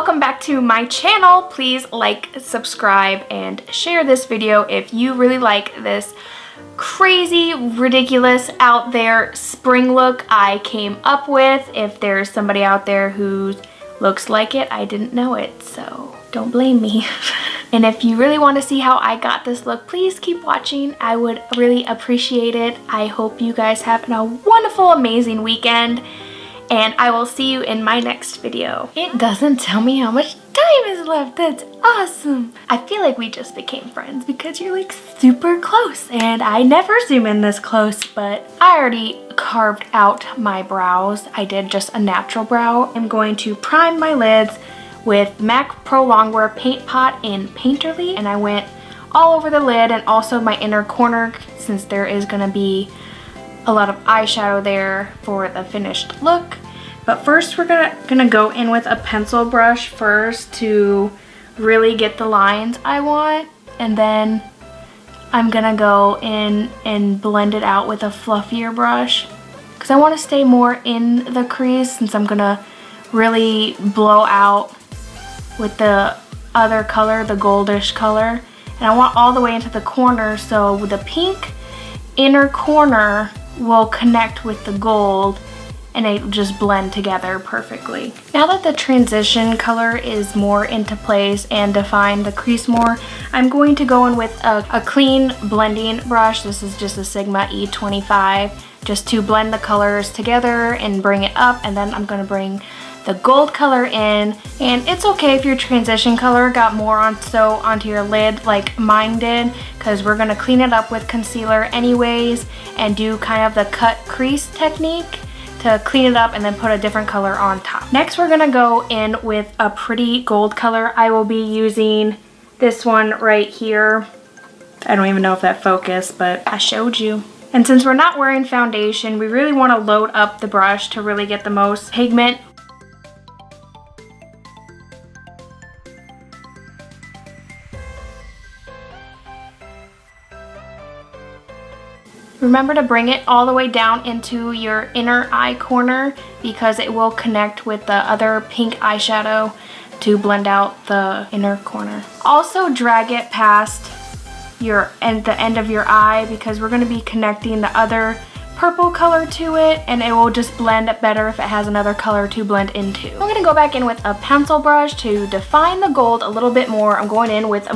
welcome back to my channel. Please like, subscribe, and share this video if you really like this crazy, ridiculous, out there spring look I came up with. If there's somebody out there who looks like it, I didn't know it, so don't blame me. And if you really want to see how I got this look, please keep watching. I would really appreciate it. I hope you guys have a wonderful, amazing weekend, and I will see you in my next video. It doesn't tell me how much time is left. That's awesome. I feel like we just became friends because you're like super close, and I never zoom in this close, but I already carved out my brows. I did just a natural brow. I'm going to prime my lids with MAC Pro Longwear Paint Pot in Painterly, and I went all over the lid and also my inner corner since there is gonna be a lot of eyeshadow there for the finished look. But first we're gonna go in with a pencil brush first to really get the lines I want, and then I'm gonna go in and blend it out with a fluffier brush because I want to stay more in the crease since I'm gonna really blow out with the other color, the goldish color. And I want all the way into the corner, so the pink inner corner will connect with the gold and it just blend together perfectly. Now that the transition color is more into place and define the crease more, I'm going to go in with a clean blending brush. This is just a Sigma E25, just to blend the colors together and bring it up, and then I'm gonna bring the gold color in. And it's okay if your transition color got more onto your lid like mine did, because we're gonna clean it up with concealer anyways and do kind of the cut crease technique to clean it up and then put a different color on top. Next we're gonna go in with a pretty gold color. I will be using this one right here. I don't even know if that focused, but I showed you. And since we're not wearing foundation, we really want to load up the brush to really get the most pigment. Remember to bring it all the way down into your inner eye corner because it will connect with the other pink eyeshadow to blend out the inner corner. Also drag it past the end of your eye because we're going to be connecting the other purple color to it, and it will just blend better if it has another color to blend into. I'm going to go back in with a pencil brush to define the gold a little bit more. I'm going in with the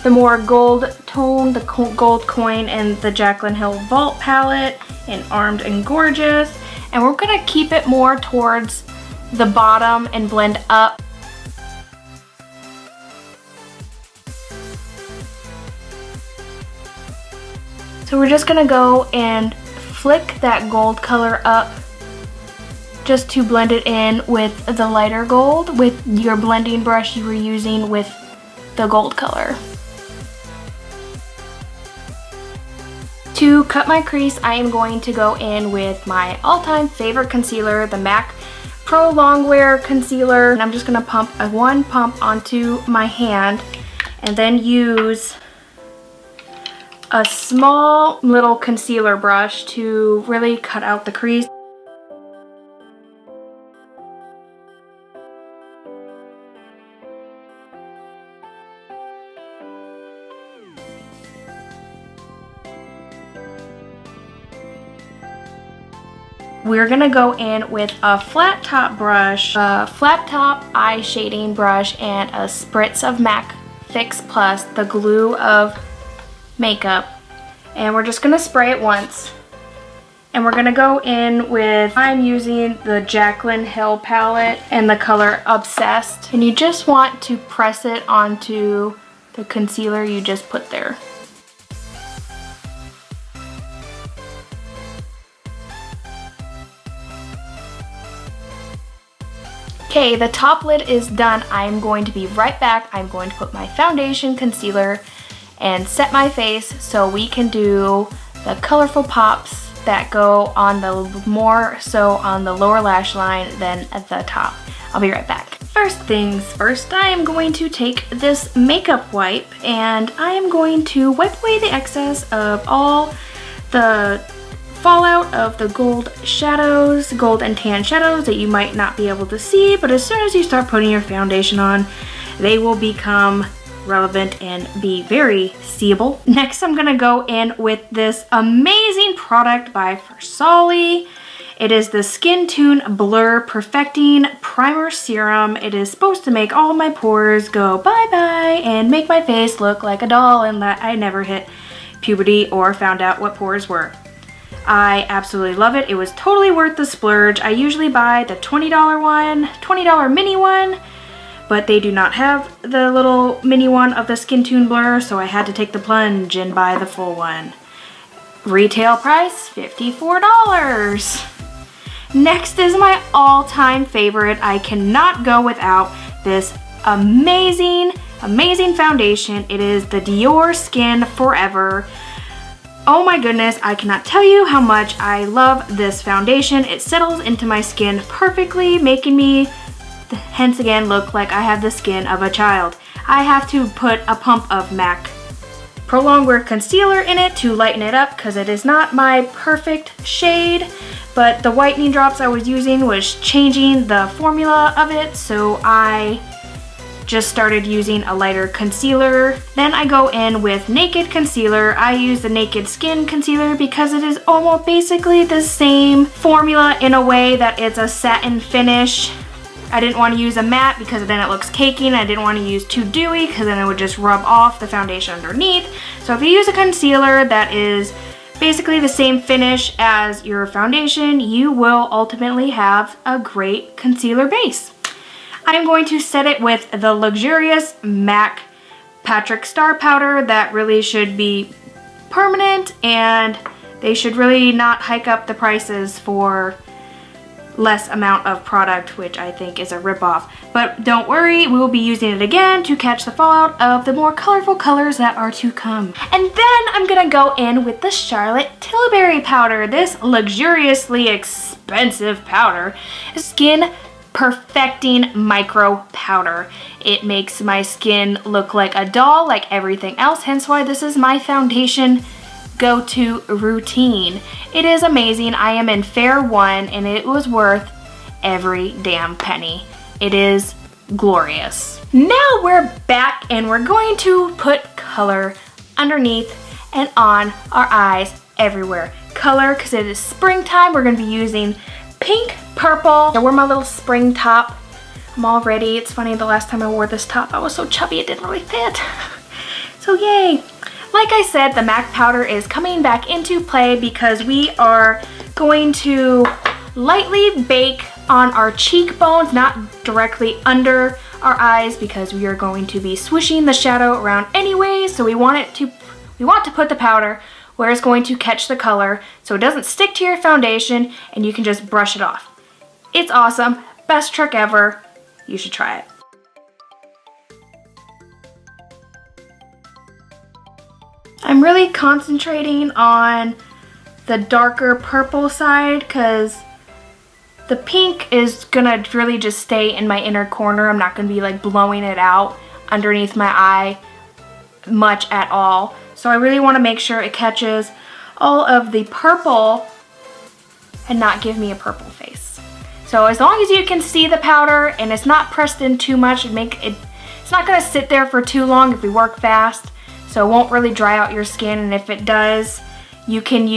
more gold tone, the gold coin, and the Jaclyn Hill Vault palette in Armed and Gorgeous. And we're gonna keep it more towards the bottom and blend up. So we're just gonna go and flick that gold color up just to blend it in with the lighter gold with your blending brush you were using with the gold color. To cut my crease, I am going to go in with my all-time favorite concealer, the MAC Pro Longwear Concealer. And I'm just going to pump one pump onto my hand and then use a small little concealer brush to really cut out the crease. We're gonna go in with a flat top brush, a flat top eye shading brush, and a spritz of MAC Fix Plus, the glue of makeup. And we're just gonna spray it once. And we're gonna go in with, I'm using the Jaclyn Hill palette and the color Obsessed. And you just want to press it onto the concealer you just put there. Okay, the top lid is done. I'm going to be right back. I'm going to put my foundation, concealer, and set my face so we can do the colorful pops that go on the more so on the lower lash line than at the top. I'll be right back. First things first, I am going to take this makeup wipe and I am going to wipe away the excess of all the fallout of the gold shadows, gold and tan shadows that you might not be able to see, but as soon as you start putting your foundation on, they will become relevant and be very seeable. Next, I'm gonna go in with this amazing product by Versali. It is the Skin Tune Blur Perfecting Primer Serum. It is supposed to make all my pores go bye-bye and make my face look like a doll and that I never hit puberty or found out what pores were. I absolutely love it. It was totally worth the splurge. I usually buy the $20 one, $20 mini one, but they do not have the little mini one of the Skin Tune Blur, so I had to take the plunge and buy the full one. Retail price, $54. Next is my all-time favorite. I cannot go without this amazing foundation. It is the Dior Skin Forever. Oh my goodness, I cannot tell you how much I love this foundation. It settles into my skin perfectly, making me, hence again, look like I have the skin of a child. I have to put a pump of MAC Prolonged Wear Concealer in it to lighten it up because it is not my perfect shade, but the whitening drops I was using was changing the formula of it, so I just started using a lighter concealer. Then I go in with Naked Concealer. I use the Naked Skin Concealer because it is almost basically the same formula in a way that it's a satin finish. I didn't want to use a matte because then it looks cakey, and I didn't want to use too dewy because then it would just rub off the foundation underneath. So if you use a concealer that is basically the same finish as your foundation, you will ultimately have a great concealer base. I'm going to set it with the luxurious MAC Patrick Star Powder that really should be permanent, and they should really not hike up the prices for less amount of product, which I think is a ripoff. But don't worry, we will be using it again to catch the fallout of the more colorful colors that are to come. And then I'm gonna go in with the Charlotte Tilbury powder. This luxuriously expensive powder is Skin Perfecting Micro Powder. It makes my skin look like a doll, like everything else, hence why this is my foundation go-to routine. It is amazing. I am in Fair 1 and it was worth every damn penny. It is glorious. Now we're back and we're going to put color underneath and on our eyes everywhere. Color, because it is springtime, we're going to be using pink, purple. I wore my little spring top. I'm all ready. It's funny, the last time I wore this top I was so chubby it didn't really fit. So yay. Like I said, the MAC powder is coming back into play because we are going to lightly bake on our cheekbones, not directly under our eyes, because we are going to be swishing the shadow around anyway. So we want to put the powder where it's going to catch the color so it doesn't stick to your foundation and you can just brush it off. It's awesome. Best trick ever. You should try it. I'm really concentrating on the darker purple side because the pink is gonna really just stay in my inner corner. I'm not gonna be like blowing it out underneath my eye much at all. So I really want to make sure it catches all of the purple and not give me a purple face. So as long as you can see the powder and it's not pressed in too much, it's not gonna sit there for too long if we work fast. So it won't really dry out your skin, and if it does, you can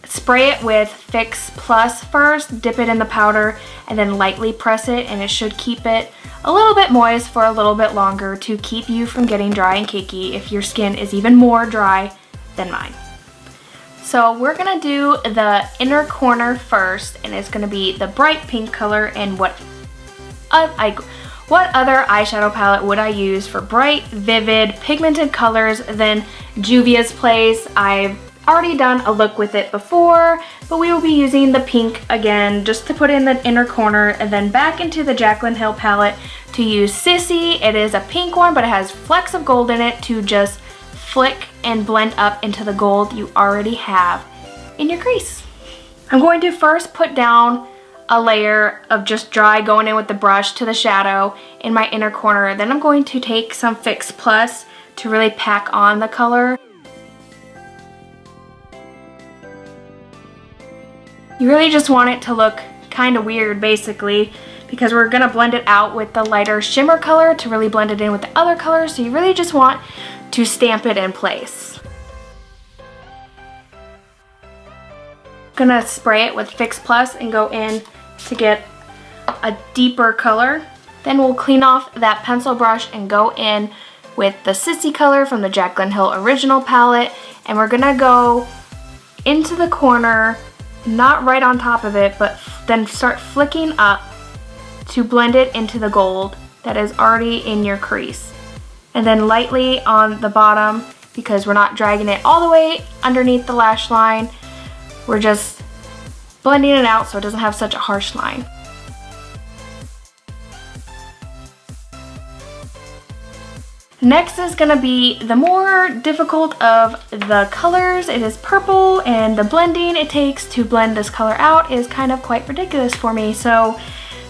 spray it with Fix Plus first, dip it in the powder, and then lightly press it, and it should keep it a little bit moist for a little bit longer to keep you from getting dry and cakey if your skin is even more dry than mine. So we're gonna do the inner corner first, and it's gonna be the bright pink color. And what other eyeshadow palette would I use for bright, vivid, pigmented colors than Juvia's Place? I've already done a look with it before, but we will be using the pink again just to put in the inner corner, and then back into the Jaclyn Hill palette to use Sissy. It is a pink one, but it has flecks of gold in it to just flick and blend up into the gold you already have in your crease. I'm going to first put down a layer of just dry, going in with the brush to the shadow in my inner corner. Then I'm going to take some Fix Plus to really pack on the color. You really just want it to look kind of weird basically, because we're gonna blend it out with the lighter shimmer color to really blend it in with the other colors. So you really just want to stamp it in place. Gonna spray it with Fix Plus and go in to get a deeper color. Then we'll clean off that pencil brush and go in with the Sissy color from the Jaclyn Hill Original palette, and we're gonna go into the corner, not right on top of it, but then start flicking up to blend it into the gold that is already in your crease. And then lightly on the bottom, because we're not dragging it all the way underneath the lash line, we're just blending it out so it doesn't have such a harsh line. Next is going to be the more difficult of the colors. It is purple, and the blending it takes to blend this color out is kind of quite ridiculous for me. So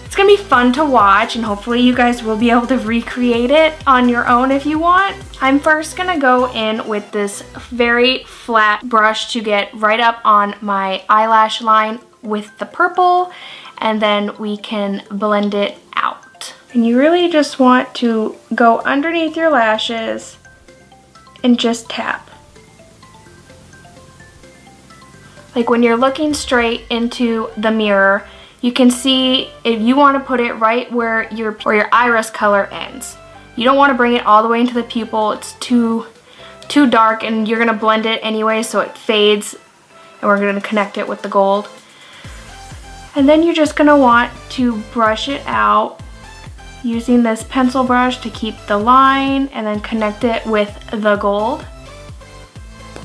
it's going to be fun to watch, and hopefully you guys will be able to recreate it on your own if you want. I'm first going to go in with this very flat brush to get right up on my eyelash line with the purple, and then we can blend it out. And you really just want to go underneath your lashes and just tap. Like when you're looking straight into the mirror, you can see if you want to put it right where your iris color ends. You don't want to bring it all the way into the pupil. It's too dark, and you're going to blend it anyway, so it fades, and we're going to connect it with the gold. And then you're just going to want to brush it out using this pencil brush to keep the line, and then connect it with the gold.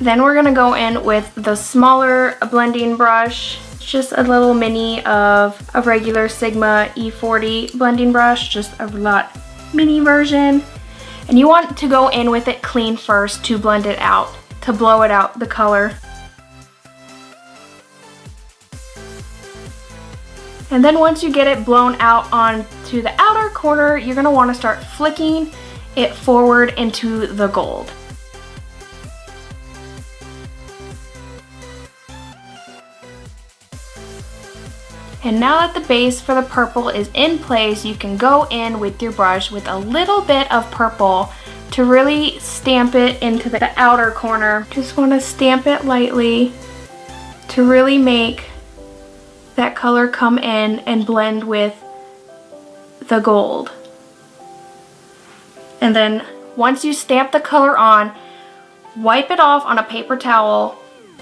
Then we're gonna go in with the smaller blending brush. It's just a little mini of a regular Sigma E40 blending brush, just a lot mini version. And you want to go in with it clean first to blend it out, to blow it out the color. And then once you get it blown out onto the outer corner, you're going to want to start flicking it forward into the gold. And now that the base for the purple is in place, you can go in with your brush with a little bit of purple to really stamp it into the outer corner. Just want to stamp it lightly to really make that color come in and blend with the gold. And then once you stamp the color on, wipe it off on a paper towel,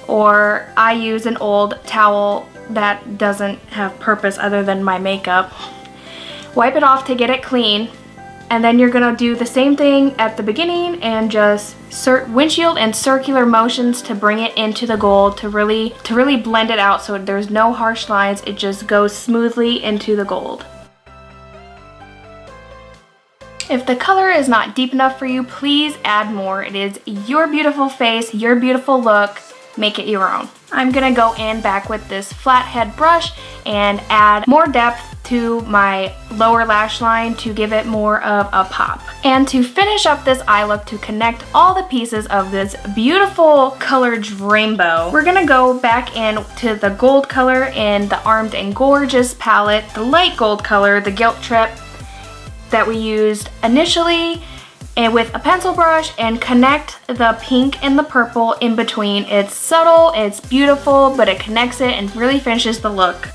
or I use an old towel that doesn't have purpose other than my makeup. Wipe it off to get it clean, and then you're gonna do the same thing at the beginning and just windshield and circular motions to bring it into the gold to really blend it out so there's no harsh lines. It just goes smoothly into the gold. If the color is not deep enough for you, please add more. It is your beautiful face, your beautiful look. Make it your own. I'm gonna go in back with this flathead brush and add more depth to my lower lash line to give it more of a pop. And to finish up this eye look, to connect all the pieces of this beautiful colored rainbow, we're gonna go back in to the gold color in the Armed and Gorgeous palette, the light gold color, the Guilt Trip that we used initially, and with a pencil brush, and connect the pink and the purple in between. It's subtle, it's beautiful, but it connects it and really finishes the look.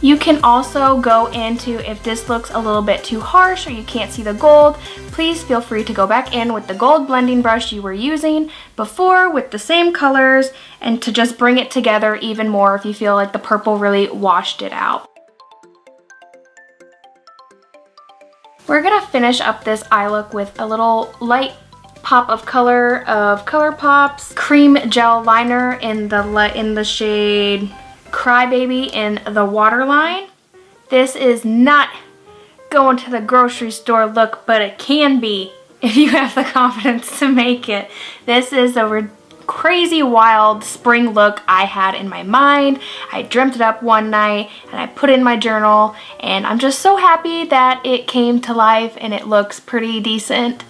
You can also go into, if this looks a little bit too harsh or you can't see the gold, please feel free to go back in with the gold blending brush you were using before with the same colors, and to just bring it together even more if you feel like the purple really washed it out. We're gonna finish up this eye look with a little light pop of color of ColourPop's cream gel liner in the shade Crybaby in the Waterline. This is not going to the grocery store look, but it can be if you have the confidence to make it. This is a crazy wild spring look I had in my mind. I dreamt it up one night and I put it in my journal, and I'm just so happy that it came to life and it looks pretty decent.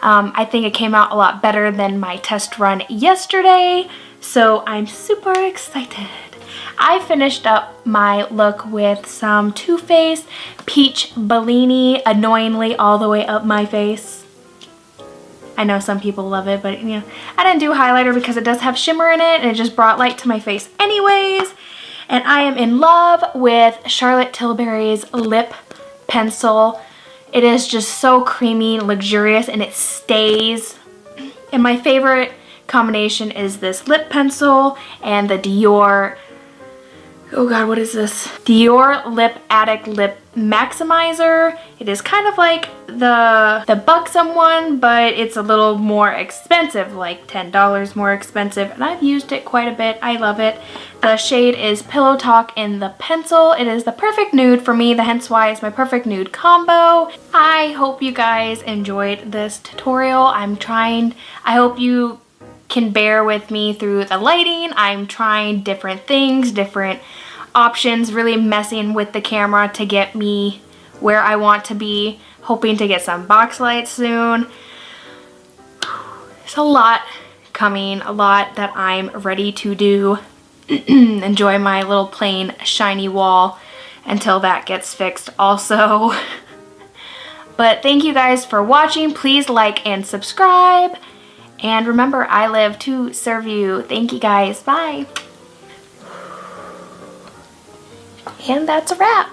I think it came out a lot better than my test run yesterday, so I'm super excited. I finished up my look with some Too Faced Peach Bellini, annoyingly all the way up my face. I know some people love it, but you know, I didn't do highlighter because it does have shimmer in it and it just brought light to my face anyways. And I am in love with Charlotte Tilbury's lip pencil. It is just so creamy, luxurious, and it stays. And my favorite combination is this lip pencil and the Dior, oh god, what is this? Dior Lip Addict Lip Maximizer. It is kind of like the Buxom one, but it's a little more expensive, like $10 more expensive, and I've used it quite a bit. I love it. The shade is Pillow Talk in the pencil. It is the perfect nude for me, hence why it's my perfect nude combo. I hope you guys enjoyed this tutorial. I hope you can bear with me through the lighting. I'm trying different things, different options, really messing with the camera to get me where I want to be, hoping to get some box lights soon. There's a lot coming, a lot that I'm ready to do. Enjoy my little plain shiny wall until that gets fixed also. But thank you guys for watching. Please like and subscribe. And remember, I live to serve you. Thank you guys. Bye. And that's a wrap.